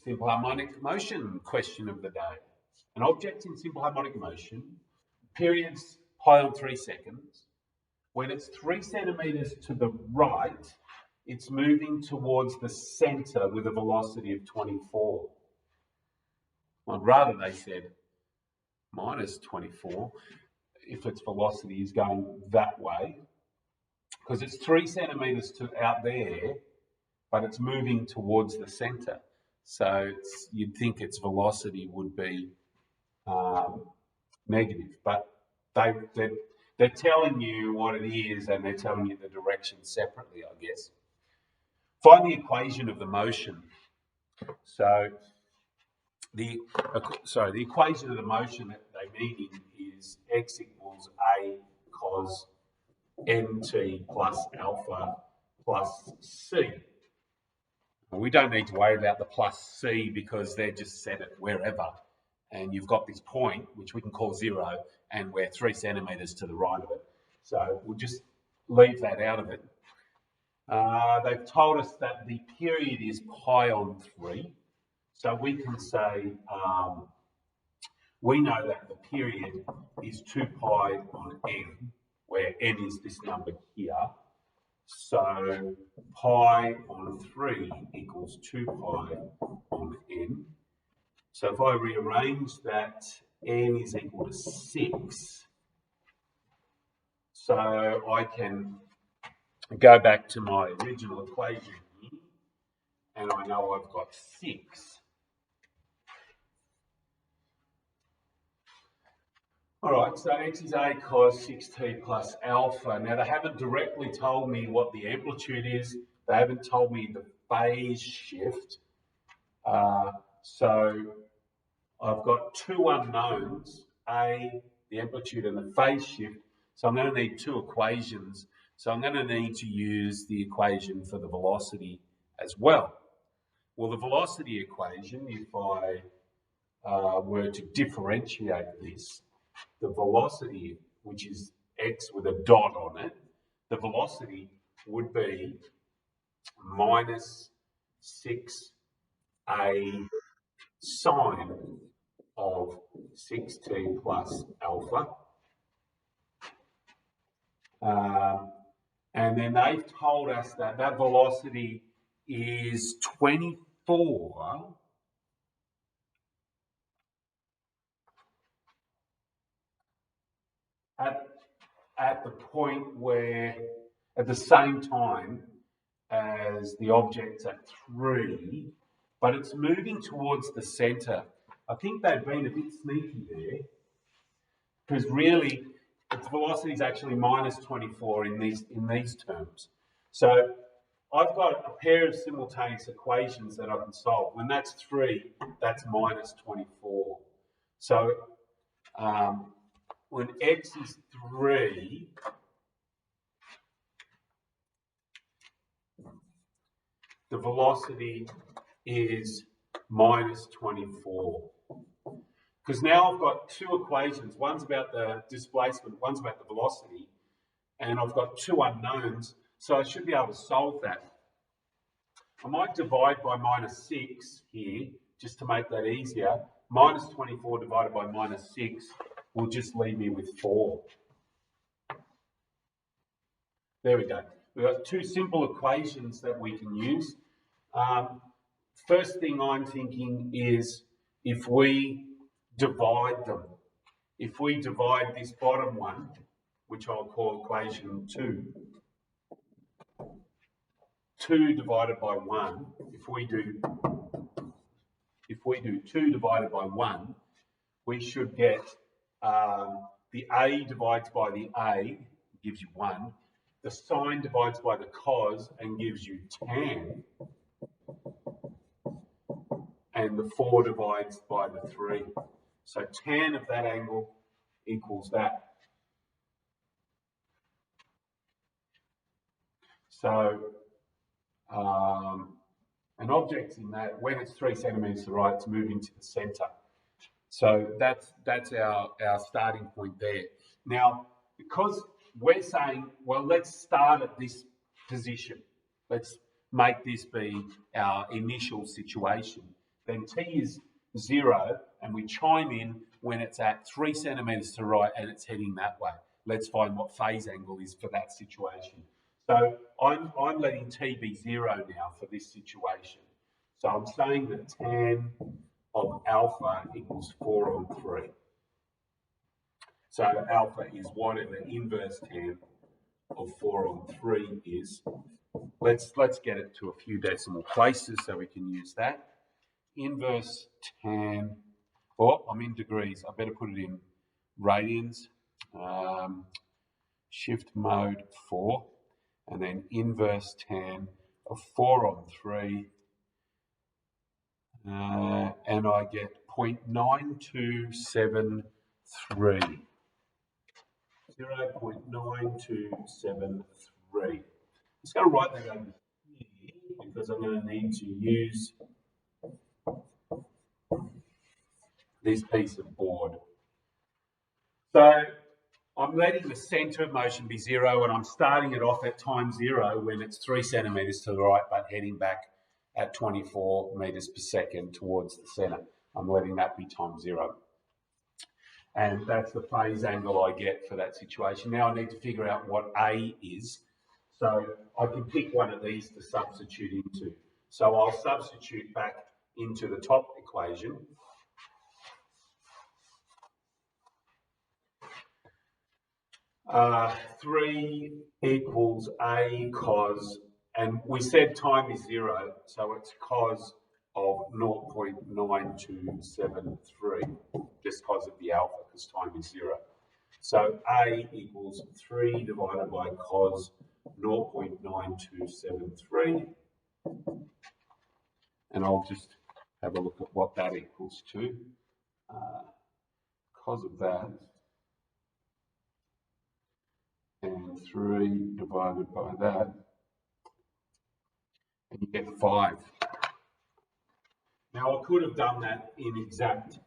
Simple harmonic motion question of the day. An object in simple harmonic motion, periods pi on 3 seconds. When it's 3 centimeters to the right, it's moving towards the center with a velocity of 24. Well, rather they said minus 24 if its velocity is going that way, because it's 3 centimeters to out there, but it's moving towards the center. So you'd think its velocity would be negative, but they're telling you what it is and they're telling you the direction separately, I guess. Find the equation of the motion. So the equation of the motion that they mean is x equals a cos mt plus alpha plus c. We don't need to worry about the plus c because they just set it wherever. And you've got this point, which we can call 0, and we're 3 centimeters to the right of it. So we'll just leave that out of it. They've told us that the period is pi on 3. So we can say, we know that the period is 2 pi on n, where n is this number here. So pi on 3 equals 2 pi on n. So if I rearrange that, n is equal to 6. So I can go back to my original equation here, and I know I've got 6. All right, so x is a cos 6t plus alpha. Now, they haven't directly told me what the amplitude is. They haven't told me the phase shift. So I've got two unknowns, a, the amplitude, and the phase shift. So I'm going to need two equations. So I'm going to need to use the equation for the velocity as well. Well, the velocity equation, if I were to differentiate this, the velocity, which is x with a dot on it, the velocity would be minus 6a sine of 6t plus alpha. And then they've told us that that velocity is 24 at the point where, at the same time as the object's at 3, but it's moving towards the center. I think they've been a bit sneaky there, because really its velocity is actually minus 24 in these terms. So I've got a pair of simultaneous equations that I can solve. When that's 3, that's minus 24. So when x is 3, the velocity is minus 24. Because now I've got two equations. One's about the displacement, one's about the velocity, and I've got two unknowns, so I should be able to solve that. I might divide by minus 6 here, just to make that easier. Minus 24 divided by minus 6 will just leave me with 4. There we go. We've got two simple equations that we can use. First thing I'm thinking is if we divide them. If we divide this bottom one, which I'll call equation 2, 2 divided by 1, if we do 2 divided by 1, we should get the a divides by the a, gives you 1. The sine divides by the cos and gives you tan. And the 4 divides by the 3. So tan of that angle equals that. So an object in that, when it's 3 centimeters to the right, it's moving to the center. So that's our starting point there. Now, because we're saying, well, let's start at this position. Let's make this be our initial situation. then t is 0, and we chime in when it's at 3 centimetres to the right and it's heading that way. Let's find what phase angle is for that situation. So I'm letting t be 0 now for this situation. So I'm saying that tan of alpha equals 4 on 3. So alpha is whatever inverse tan of 4 on 3 is. Let's get it to a few decimal places so we can use that. Inverse tan, I'm in degrees. I better put it in radians. Shift mode 4, and then inverse tan of 4 on 3, and I get 0.9273. 0.9273. I'm just going to write that over here because I'm going to need to use this piece of board. So I'm letting the centre of motion be 0, and I'm starting it off at time 0 when it's 3 centimetres to the right, but heading back at 24 metres per second towards the centre. I'm letting that be time 0. And that's the phase angle I get for that situation. Now I need to figure out what A is. So I can pick one of these to substitute into. So I'll substitute back into the top equation. Uh, 3 equals A cos, and we said time is 0, so it's cos of 0.9273, just cos of the alpha, because time is 0. So A equals 3 divided by cos 0.9273, and I'll just have a look at what that equals to. Cos of that, and 3 divided by that, and you get 5. Now I could have done that in exact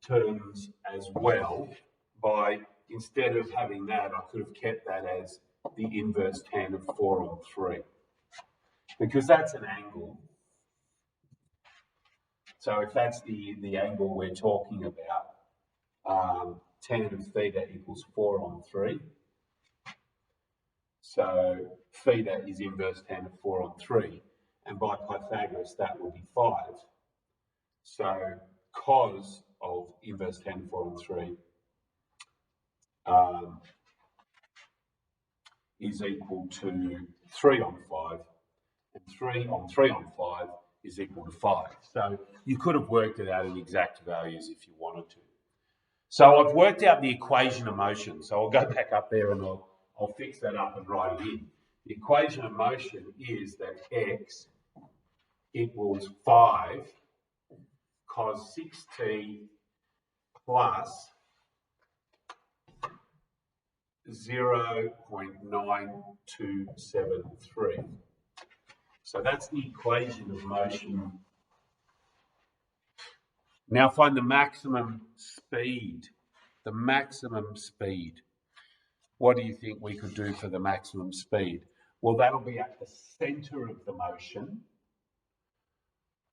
terms as well by, instead of having that, I could have kept that as the inverse tan of 4 on 3, because that's an angle. So if that's the angle we're talking about, tan of theta equals 4 on 3. So theta is inverse tan of 4 on 3, and by Pythagoras that will be 5. So cos of inverse tan of 4 on 3 is equal to 3 on 5, and 3 on 3 on 5 is equal to 5. So you could have worked it out in exact values if you wanted to. So I've worked out the equation of motion. So I'll go back up there and I'll fix that up and write it in. The equation of motion is that x equals 5 cos 6t plus 0.9273. So that's the equation of motion. Now find the maximum speed. The maximum speed. What do you think we could do for the maximum speed? Well, that'll be at the centre of the motion.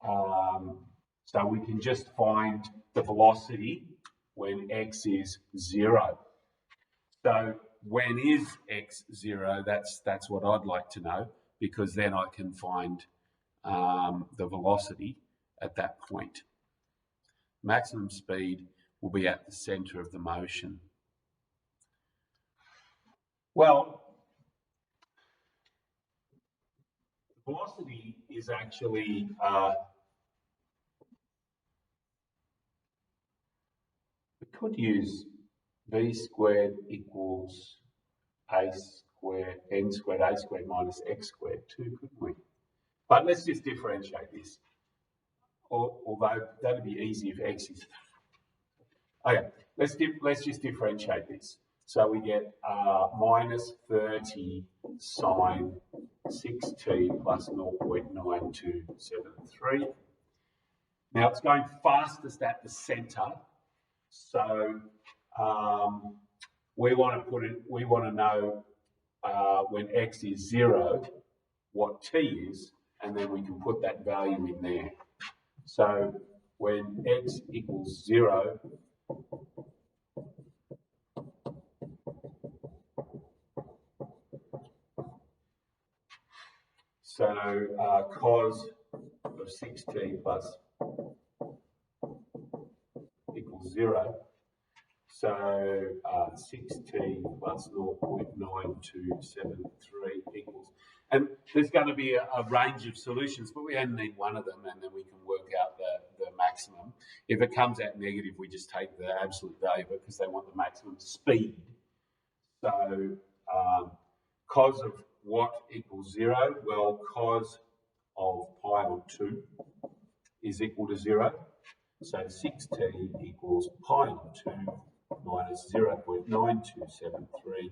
So we can just find the velocity when x is 0. So when is x 0? That's what I'd like to know, because then I can find the velocity at that point. Maximum speed will be at the centre of the motion. Well, velocity is actually we could use v squared equals a squared, n squared, a squared minus x squared too, couldn't we? But let's just differentiate this. Although that'd be easy if x is. Okay, let's just differentiate this. So we get minus 30 sine 6t plus 0.9273. Now it's going fastest at the centre, so we want to know when x is 0 what t is, and then we can put that value in there. So when x equals 0, so cos of 6t plus equals 0. So 6t plus 0.9273 equals, and there's going to be a range of solutions, but we only need one of them, and then we can work out the maximum. If it comes out negative, we just take the absolute value because they want the maximum speed. So cos of what equals 0? Well, cos of pi on 2 is equal to 0. So 6t equals pi on 2 minus 0.9273.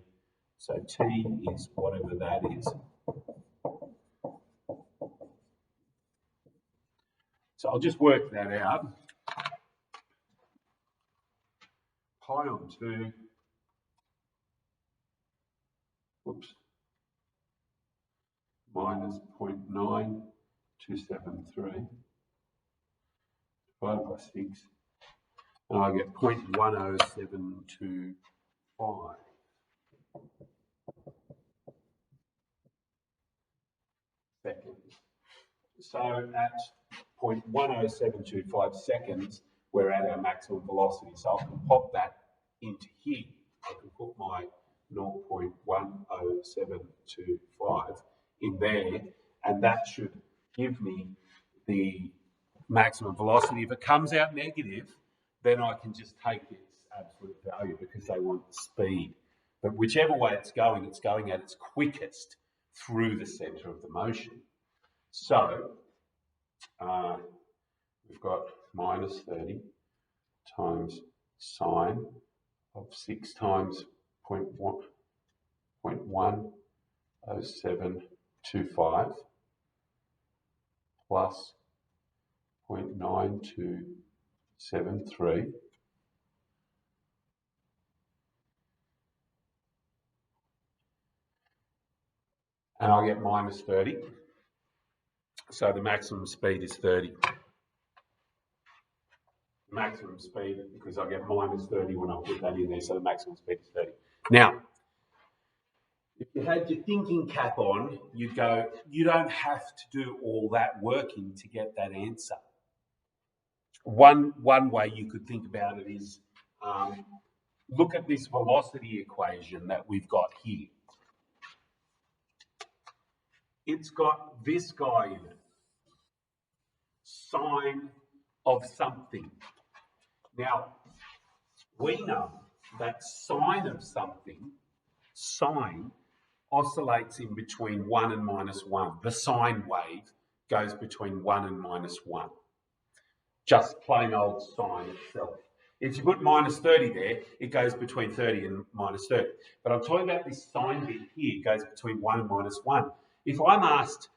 So t is whatever that is. So I'll just work that out. Pi on 2, whoops, minus 0.9273 divided by 6, and I get 0.10725. Seconds. So at 0.10725 seconds, we're at our maximum velocity. So I can pop that into here. I can put my 0.10725 in there, and that should give me the maximum velocity. If it comes out negative, then I can just take its absolute value because they want the speed. But whichever way it's going at its quickest through the centre of the motion. So we've got minus 30 times sine of 6 times 0.10725 plus 0.9273 and I'll get minus 30. So the maximum speed is 30. Maximum speed, because I get minus 30 when I put that in there, so the maximum speed is 30. Now, if you had your thinking cap on, you'd go, you don't have to do all that working to get that answer. One way you could think about it is, look at this velocity equation that we've got here. It's got this guy in it, sine of something. Now, we know that sine of something, sine, oscillates in between 1 and minus 1. The sine wave goes between 1 and minus 1. Just plain old sine itself. If you put minus 30 there, it goes between 30 and minus 30. But I'm talking about this sine bit here, it goes between 1 and minus 1. If I'm asked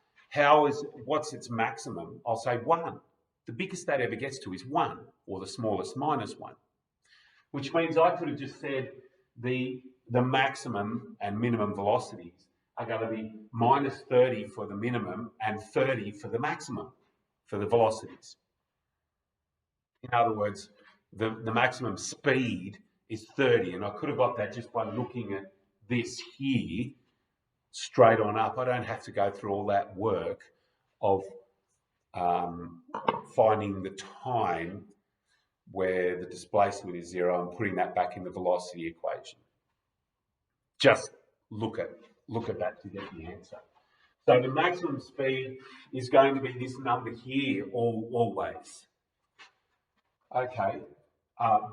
what's its maximum, I'll say 1. The biggest that ever gets to is 1, or the smallest minus 1. Which means I could have just said the maximum and minimum velocities are going to be minus 30 for the minimum and 30 for the maximum for the velocities. In other words, the maximum speed is 30, and I could have got that just by looking at this here straight on up. I don't have to go through all that work of finding the time where the displacement is 0 and putting that back in the velocity equation. Just look at that to get the answer. So the maximum speed is going to be this number here always. Okay,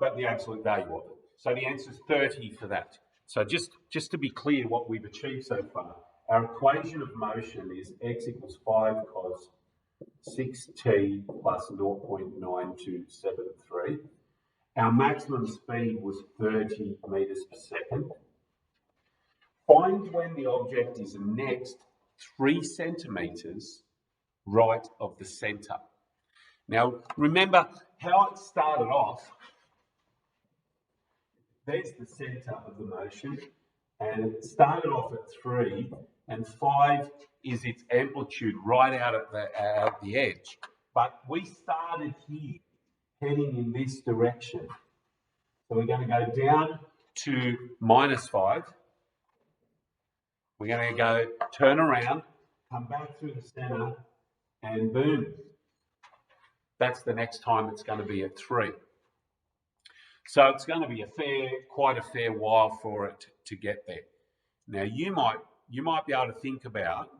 but the absolute value of it. So the answer is 30 for that. So just to be clear what we've achieved so far, our equation of motion is x equals 5 cos 6t plus 0.9273. Our maximum speed was 30 meters per second. Find when the object is next 3 centimeters right of the center. Now, remember how it started off. There's the center of the motion, and it started off at 3, and 5 is its amplitude right out at the edge. But we started here, heading in this direction. So we're going to go down to -5. We're going to go turn around, come back through the center, and boom. That's the next time it's going to be at 3. So it's going to be quite a fair while for it to get there. Now you might be able to think about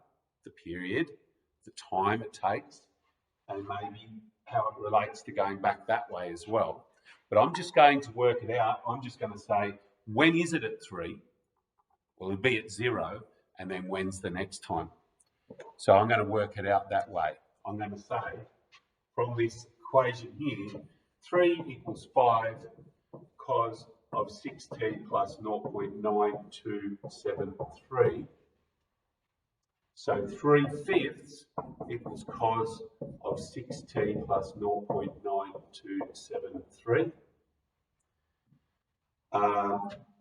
the period, the time it takes, and maybe how it relates to going back that way as well. But I'm just going to work it out. I'm just going to say, when is it at 3? Well, it'll be at 0, and then when's the next time? So I'm going to work it out that way. I'm going to say, from this equation here, 3 equals 5 cos of 6t plus 0.9273. So 3/5 equals cos of 6t plus 0.9273.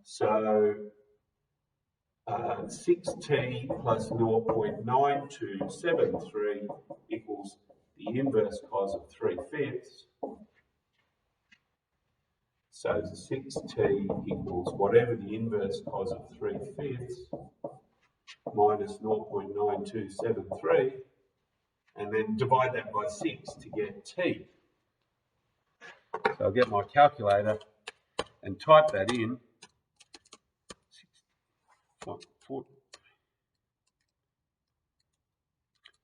So 6t plus 0.9273 equals the inverse cos of 3/5. So 6t equals whatever the inverse cos of 3/5 minus 0.9273, and then divide that by 6 to get t. So I'll get my calculator and type that in.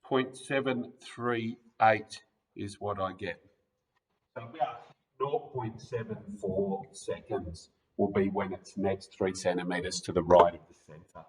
0.738 is what I get. So about 0.74 seconds will be when it's next 3 centimetres to the right of the centre.